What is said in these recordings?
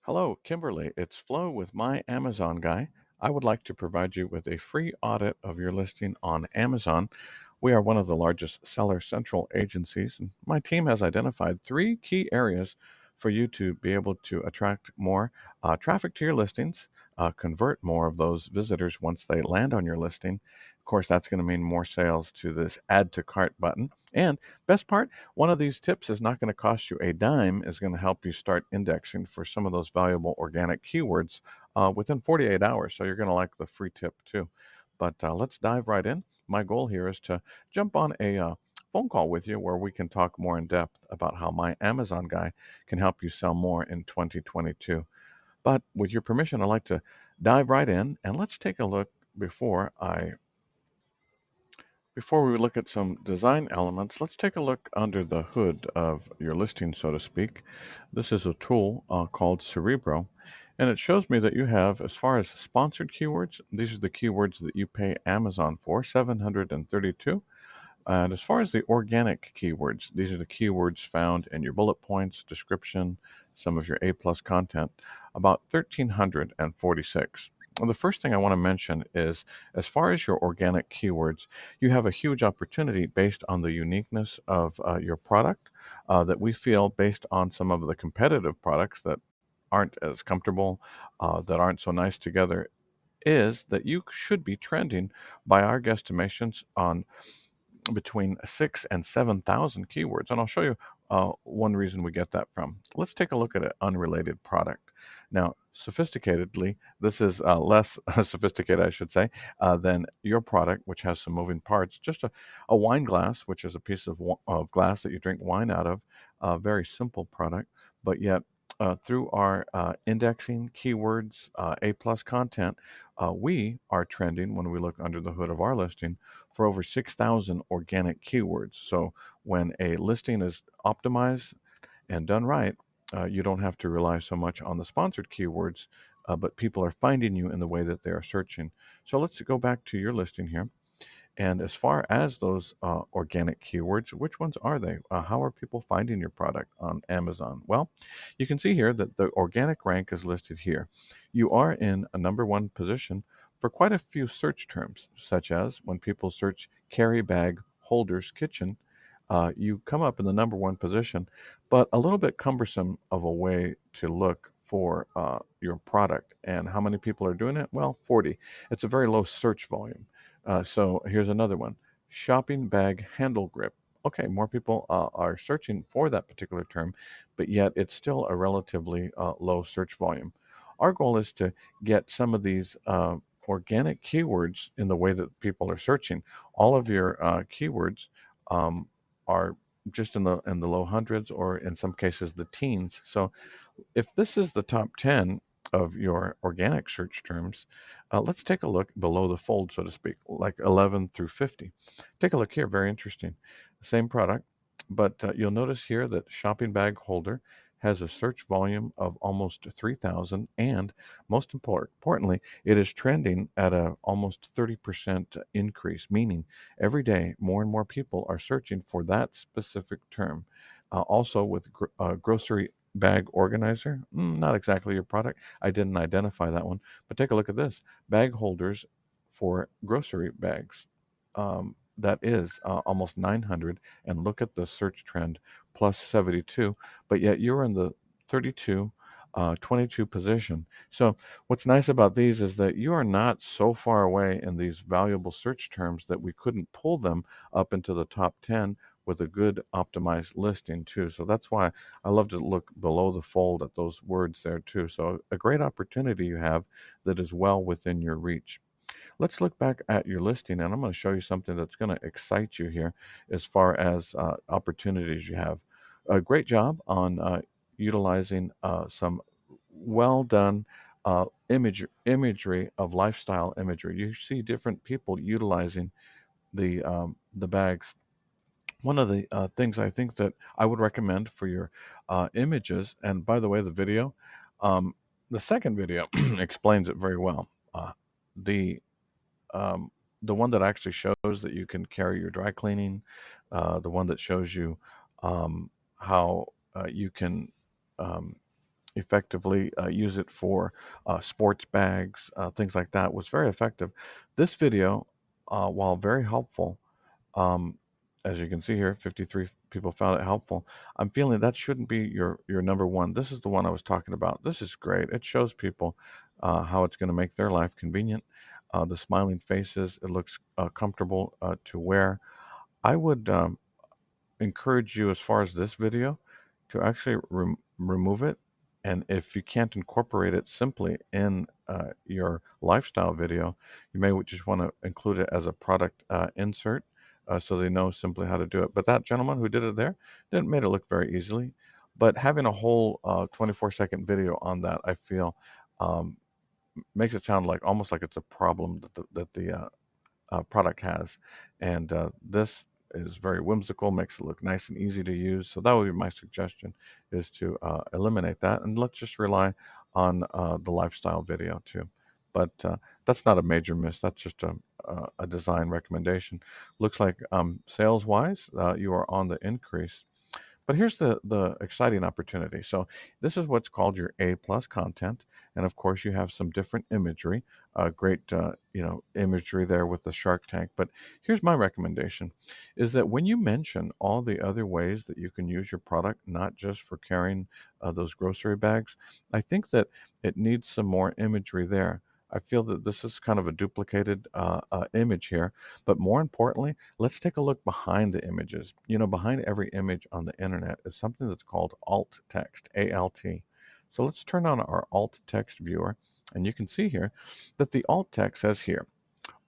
Hello, Kimberly. It's Flo with My Amazon Guy. I would like to provide you with a free audit of your listing on Amazon. We are one of the largest seller central agencies, and my team has identified three key areas for you to be able to attract more traffic to your listings, convert more of those visitors once they land on your listing. Of course, that's going to mean more sales to this add to cart button. And best part, one of these tips is not going to cost you a dime, is going to help you start indexing for some of those valuable organic keywords within 48 hours. So you're going to like the free tip too. But let's dive right in. My goal here is to jump on a phone call with you where we can talk more in depth about how my Amazon guy can help you sell more in 2022. But with your permission, I'd like to dive right in and let's take a look before I before we look at some design elements, let's take a look under the hood of your listing, so to speak. This is a tool called Cerebro, and it shows me that you have, as far as sponsored keywords, these are the keywords that you pay Amazon for, 732. And as far as the organic keywords, these are the keywords found in your bullet points, description, some of your A plus content, about 1,346. Well, the first thing I want to mention is as far as your organic keywords, you have a huge opportunity based on the uniqueness of your product that we feel based on some of the competitive products that aren't as comfortable, that aren't so nice together, is that you should be trending by our guesstimations on between 6 and 7,000 keywords. And I'll show you one reason we get that from. Let's take a look at an unrelated product. Now, sophisticatedly, this is less sophisticated, I should say, than your product, which has some moving parts. Just a wine glass, which is a piece of glass that you drink wine out of. A very simple product, but yet through our indexing, keywords, A plus content, we are trending when we look under the hood of our listing for over 6,000 organic keywords. So when a listing is optimized and done right, you don't have to rely so much on the sponsored keywords, but people are finding you in the way that they are searching. So let's go back to your listing here. And as far as those organic keywords, which ones are they? How are people finding your product on Amazon? Well, you can see here that the organic rank is listed here. You are in a number one position for quite a few search terms, such as when people search carry bag holders kitchen, you come up in the number one position, but a little bit cumbersome of a way to look for your product. And how many people are doing it? Well, 40. It's a very low search volume. So here's another one, shopping bag handle grip. Okay, more people are searching for that particular term, but yet it's still a relatively low search volume. Our goal is to get some of these organic keywords in the way that people are searching. All of your keywords um, are just in the low hundreds, or in some cases the teens. So if this is the top 10 of your organic search terms, let's take a look below the fold, so to speak, like 11 through 50. Take a look here, very interesting. Same product, but you'll notice here that shopping bag holder has a search volume of almost 3,000, and most importantly, it is trending at a almost 30% increase, meaning every day more and more people are searching for that specific term. Also with grocery bag organizer, not exactly your product. I didn't identify that one, but take a look at this, bag holders for grocery bags. That is almost 900, and look at the search trend plus 72, but yet you're in the 32 22 position. So what's nice about these is that you are not so far away in these valuable search terms that we couldn't pull them up into the top 10 with a good optimized listing too. So that's why I love to look below the fold at those words there too. So a great opportunity you have that is well within your reach. Let's look back at your listing, and I'm going to show you something that's going to excite you here as far as opportunities you have. A great job on utilizing some well done imagery of lifestyle imagery. You see different people utilizing the bags. One of the things I think that I would recommend for your images, and by the way, um, the second video explains it very well. The um, the one that actually shows that you can carry your dry cleaning, the one that shows you how you can um, effectively use it for sports bags, things like that, was very effective. This video, while very helpful, um, as you can see here, 53 people found it helpful. I'm feeling that shouldn't be your number one. This is the one I was talking about. This is great. It shows people how it's going to make their life convenient. The smiling faces, it looks comfortable to wear. I would encourage you, as far as this video, to actually remove it. And if you can't incorporate it simply in your lifestyle video, you may just want to include it as a product insert so they know simply how to do it. But that gentleman who did it there didn't made it look very easily. But having a whole 24-second video on that, I feel, um, makes it sound like almost like it's a problem that the product has. And this is very whimsical, makes it look nice and easy to use. So that would be my suggestion, is to eliminate that, and let's just rely on the lifestyle video too. But that's not a major miss. That's just a design recommendation. Looks like sales-wise, you are on the increase. But here's the exciting opportunity. So this is what's called your A plus content, and of course you have some different imagery, great imagery there with the Shark Tank. But here's my recommendation: is that when you mention all the other ways that you can use your product, not just for carrying those grocery bags, I think that it needs some more imagery there. I feel that this is kind of a duplicated image here, but more importantly, let's take a look behind the images. You know, behind every image on the internet is something that's called alt text, ALT. So let's turn on our alt text viewer, and you can see here that the alt text says here,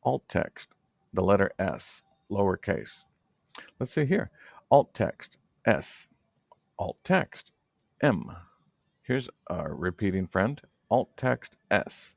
alt text, the letter S, lowercase. Let's see here, alt text, S, alt text, M. Here's our repeating friend, alt text, S.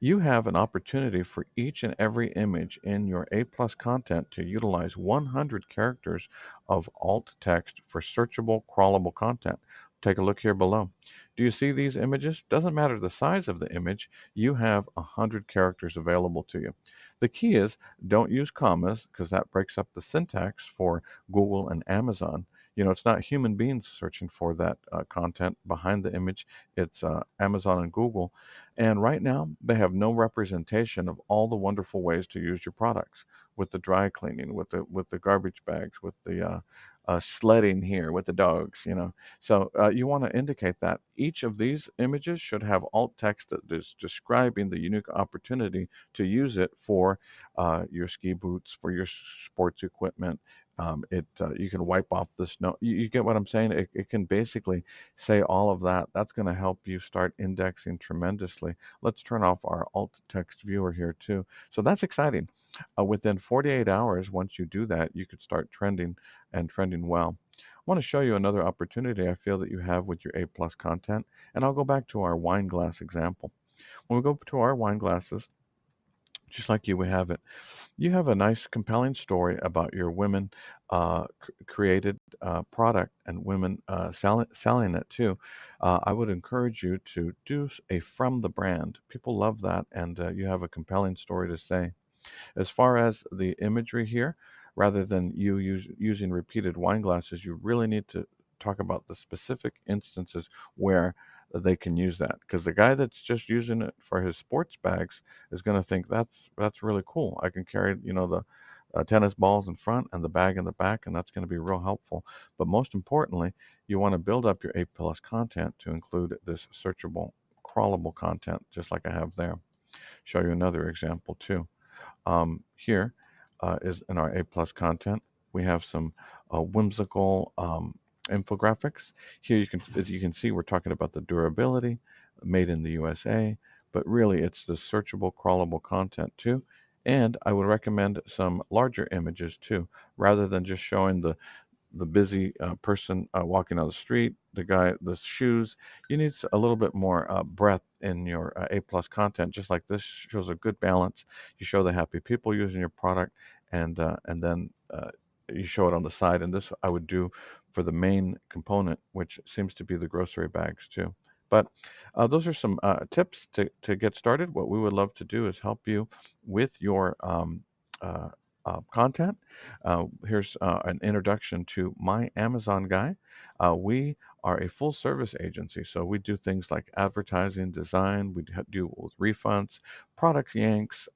You have an opportunity for each and every image in your A plus content to utilize 100 characters of alt text for searchable, crawlable content. Take a look here below. Do you see these images? Doesn't matter the size of the image, you have 100 characters available to you. The key is don't use commas because that breaks up the syntax for Google and Amazon. You know, it's not human beings searching for that content behind the image, it's Amazon and Google. And right now, they have no representation of all the wonderful ways to use your products, with the dry cleaning, with the garbage bags, with the sledding here, with the dogs. You know, so you want to indicate that each of these images should have alt text that is describing the unique opportunity to use it for your ski boots, for your sports equipment. You can wipe off the snow. You get what I'm saying? It can basically say all of that. That's going to help you start indexing tremendously. Let's turn off our alt text viewer here too. So that's exciting. Within 48 hours, once you do that, you could start trending and trending well. I want to show you another opportunity I feel that you have with your A plus content, and I'll go back to our wine glass example. When we go to our wine glasses, just like you, we have it. You have a nice, compelling story about your women created product and women selling it too. I would encourage you to do a from the brand. People love that, and you have a compelling story to say. As far as the imagery here, rather than using repeated wine glasses, you really need to talk about the specific instances where they can use that. Because the guy that's just using it for his sports bags is going to think that's really cool. I can carry, the tennis balls in front and the bag in the back, and that's going to be real helpful. But most importantly, you want to build up your A plus content to include this searchable, crawlable content, just like I have there. Show you another example too. Here is in our A plus content. We have some whimsical infographics. Here as you can see, we're talking about the durability, made in the USA, but really it's the searchable, crawlable content too. And I would recommend some larger images too, rather than just showing the busy person walking on the street, the guy, the shoes. You need a little bit more breadth in your A plus content. Just like this shows a good balance. You show the happy people using your product, and then you show it on the side. And this I would do for the main component, which seems to be the grocery bags too. But those are some tips to get started. What we would love to do is help you with your uh, content. Here's an introduction to My Amazon Guy. We are a full service agency, so we do things like advertising, design, we do with refunds, products yanks,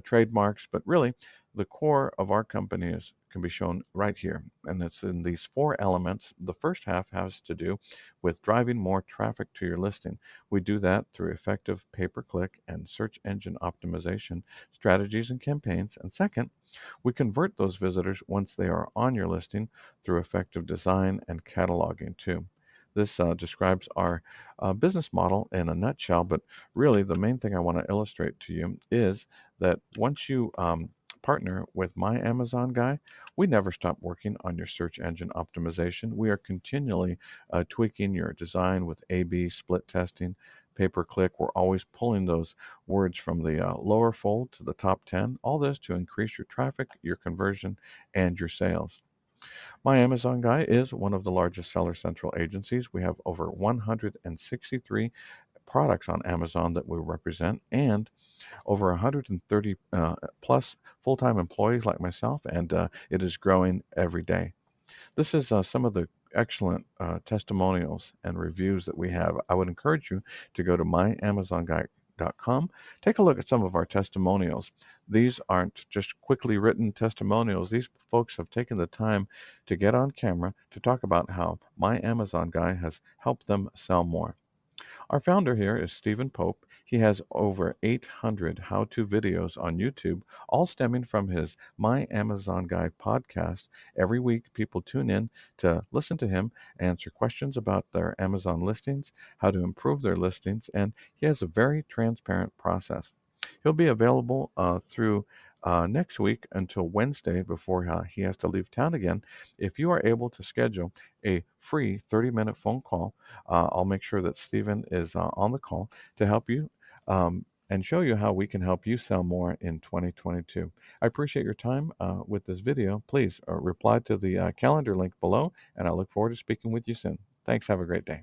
trademarks, but really the core of our company is can be shown right here, and it's in these four elements. The first half has to do with driving more traffic to your listing. We do that through effective pay-per-click and search engine optimization strategies and campaigns. And second, we convert those visitors once they are on your listing through effective design and cataloging too. This describes our business model in a nutshell, but really the main thing I want to illustrate to you is that once you partner with My Amazon Guy, we never stop working on your search engine optimization. We are continually tweaking your design with A/B split testing, pay per click. We're always pulling those words from the lower fold to the top 10. All this to increase your traffic, your conversion, and your sales. My Amazon Guy is one of the largest Seller Central agencies. We have over 163 products on Amazon that we represent, and over 130 plus full-time employees like myself, and it is growing every day. This is some of the excellent testimonials and reviews that we have. I would encourage you to go to myamazonguy.com. Take a look at some of our testimonials. These aren't just quickly written testimonials. These folks have taken the time to get on camera to talk about how My Amazon Guy has helped them sell more. Our founder here is Stephen Pope. He has over 800 how-to videos on YouTube, all stemming from his My Amazon Guy podcast. Every week, people tune in to listen to him answer questions about their Amazon listings, how to improve their listings, and he has a very transparent process. He'll be available through next week until Wednesday before he has to leave town again. If you are able to schedule a free 30-minute phone call, I'll make sure that Stephen is on the call to help you and show you how we can help you sell more in 2022. I appreciate your time with this video. Please reply to the calendar link below, and I look forward to speaking with you soon. Thanks. Have a great day.